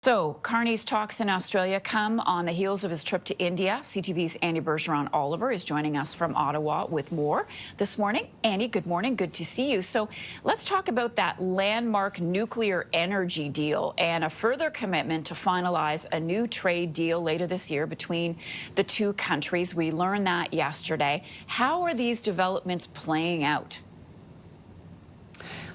So, Carney's talks in Australia come on the heels of his trip to India. CTV's Annie Bergeron-Oliver is joining us from Ottawa with more this morning. Annie, good morning. Good to see you. So, let's talk about that landmark nuclear energy deal and a further commitment to finalize a new trade deal later this year between the two countries. We learned that yesterday. How are these developments playing out?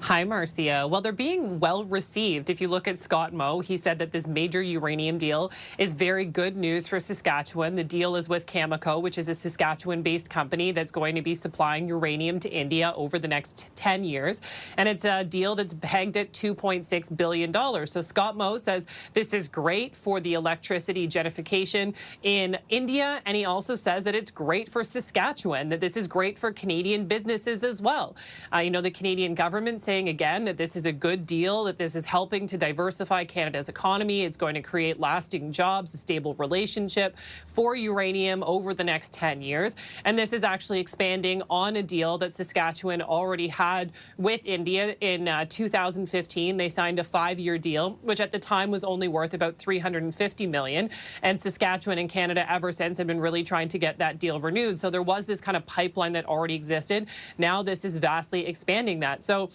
Hi, Marcia. Well, they're being well received. If you look at Scott Moe, he said that this major uranium deal is very good news for Saskatchewan. The deal is with Cameco, which is a Saskatchewan-based company that's going to be supplying uranium to India over the next 10 years. And it's a deal that's pegged at $2.6 billion. So Scott Moe says this is great for the electricity gentrification in India. And he also says that it's great for Saskatchewan, that this is great for Canadian businesses as well. The Canadian government saying again that this is a good deal, that this is helping to diversify Canada's economy. It's going to create lasting jobs, a stable relationship for uranium over the next 10 years. And this is actually expanding on a deal that Saskatchewan already had with India in 2015. They signed a 5-year deal, which at the time was only worth about $350 million. And Saskatchewan and Canada ever since have been really trying to get that deal renewed. So there was this kind of pipeline that already existed. Now this is vastly expanding that. So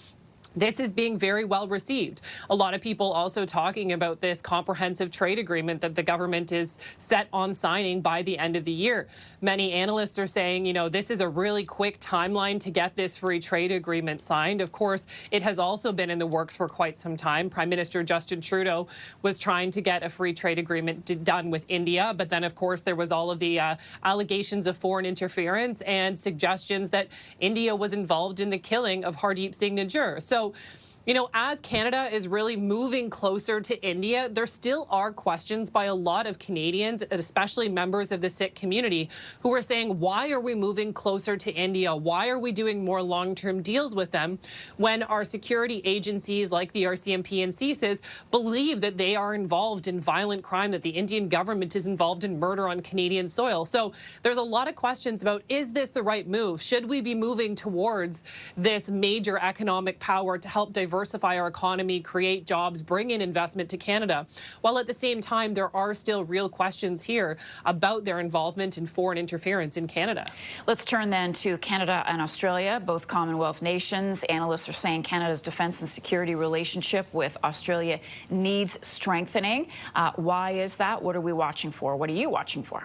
this is being very well received. A lot of people also talking about this comprehensive trade agreement that the government is set on signing by the end of the year. Many analysts are saying, this is a really quick timeline to get this free trade agreement signed. Of course, it has also been in the works for quite some time. Prime Minister Justin Trudeau was trying to get a free trade agreement done with India. But then, of course, there was all of the allegations of foreign interference and suggestions that India was involved in the killing of Hardeep Singh Nijjar. So, as Canada is really moving closer to India, there still are questions by a lot of Canadians, especially members of the Sikh community, who are saying, why are we moving closer to India? Why are we doing more long-term deals with them when our security agencies like the RCMP and CSIS believe that they are involved in violent crime, that the Indian government is involved in murder on Canadian soil? So there's a lot of questions about, is this the right move? Should we be moving towards this major economic power to help diversify our economy, create jobs, bring in investment to Canada, while at the same time there are still real questions here about their involvement in foreign interference in Canada. Let's turn then to Canada and Australia, both Commonwealth nations. Analysts are saying Canada's defence and security relationship with Australia needs strengthening. Why is that? What are we watching for? What are you watching for?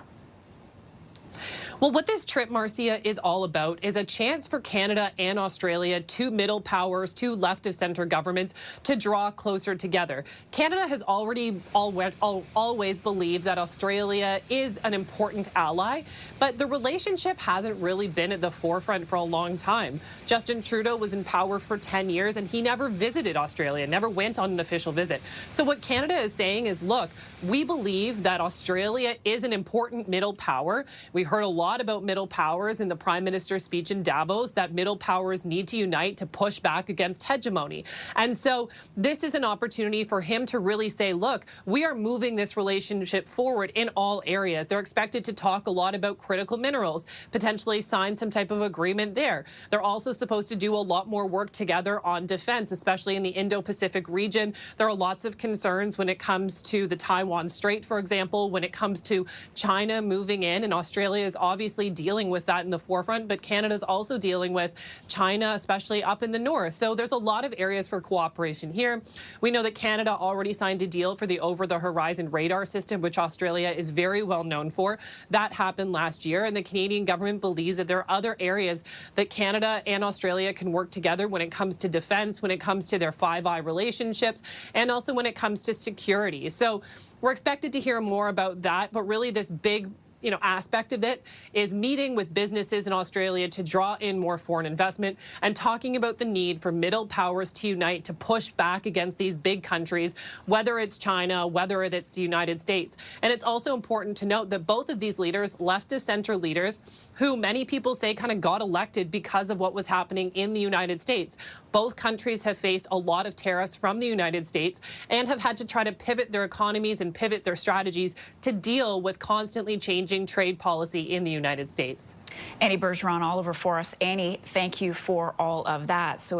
Well, what this trip, Marcia, is all about is a chance for Canada and Australia, two middle powers, two left-of-centre governments, to draw closer together. Canada has already always believed that Australia is an important ally, but the relationship hasn't really been at the forefront for a long time. Justin Trudeau was in power for 10 years, and he never visited Australia, never went on an official visit. So what Canada is saying is, look, we believe that Australia is an important middle power. We heard a lot about middle powers in the Prime Minister's speech in Davos, that middle powers need to unite to push back against hegemony. And so this is an opportunity for him to really say, look, we are moving this relationship forward in all areas. They're expected to talk a lot about critical minerals, potentially sign some type of agreement there. They're also supposed to do a lot more work together on defense, especially in the Indo-Pacific region. There are lots of concerns when it comes to the Taiwan Strait, for example, when it comes to China moving in, and Australia is obviously dealing with that in the forefront, but Canada's also dealing with China, especially up in the north. So there's a lot of areas for cooperation here. We know that Canada already signed a deal for the over-the-horizon radar system, which Australia is very well known for. That happened last year, and the Canadian government believes that there are other areas that Canada and Australia can work together when it comes to defense, when it comes to their Five Eye relationships, and also when it comes to security. So we're expected to hear more about that, but really this big aspect of it is meeting with businesses in Australia to draw in more foreign investment and talking about the need for middle powers to unite to push back against these big countries, whether it's China, whether it's the United States. And it's also important to note that both of these leaders, left-of-center leaders, who many people say kind of got elected because of what was happening in the United States. Both countries have faced a lot of tariffs from the United States and have had to try to pivot their economies and pivot their strategies to deal with constantly changing trade policy in the United States. Annie Bergeron-Oliver for us. Annie, thank you for all of that. So